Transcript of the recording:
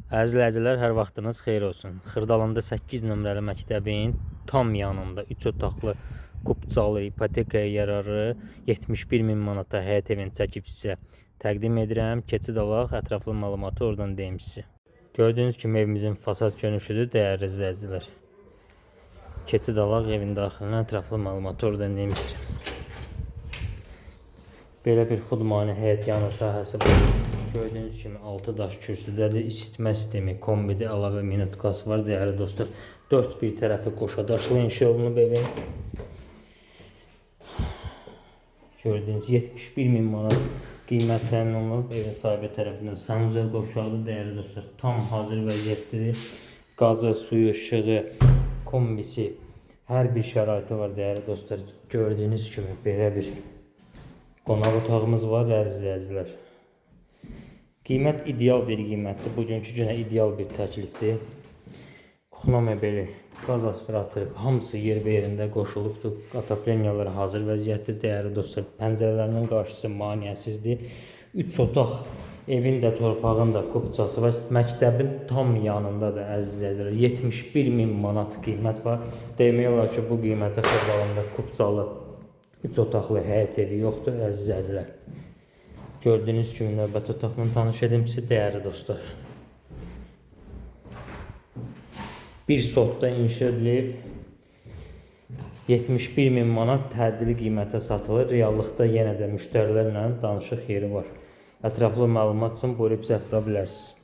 Əziz izləyicilər, hər vaxtınız xeyir olsun. Xırdalanda 8 nömrəli məktəbin tam yanında 3 otaqlı kupcalı ipotekaya yararı 71 min manata həyət evini çəkib sizə təqdim edirəm. Keçid alaq, ətraflı məlumatı oradan deyim sizə. Gördüyünüz kimi evimizin fasad görünüşüdür, dəyərli izləyicilər. Keçid alaq, evin daxilinə ətraflı məlumatı oradan deyim sizə. Belə bir xudmani həyət yanı sahəsi var. Gördüyünüz kimi 6 daş kürsüdədir. İsitmə sistemi, kombidi, əlavə minutkas var. Dəyərli dostlar, 4 bir tərəfi qoşa daşlı inşa olunub evin. Gördüyünüz 71 min manat qiymətlərin olunub. Evin sahibi tərəfindən sanuzel qovşağı, dəyərli dostlar, tam hazır vəziyyətdədir. Qazı, suyu, işığı, kombisi, hər bir şəraiti var dəyərli dostlar. Gördüyünüz kimi belə bir qonaq otağımız var, əziz izləyicilər. Qiymət ideal bir qiymətdir. Bugünkü günə ideal bir təklifdir. Kuxna mebeli, qaz aspiratoru, hamısı yerində qoşulubdur. Ataplenyaları hazır vəziyyətdir. Dəyərli dostlar, pəncərələrinin qarşısı maneəsizdir. 3 otaq, evin də, torpağın da kupçası var. Məktəbin tam yanındadır, əziz izləyicilər. 71 min manat qiymət var. Demək olar ki, bu qiymətə xırdalanında kupçalı 3 otaqlı həyət evi yoxdur, əziz izləyicilər. Gördüyünüz kimi növbəti otaqla tanış edim sizə, dəyərli dostlar. Bir sotda inşa edilib 71 min manat təcili qiymətə satılır. Reallıqda yenə də müştərilərlə danışıq yeri var. Ətraflı məlumat üçün buyurub zəng vura bilərsiniz.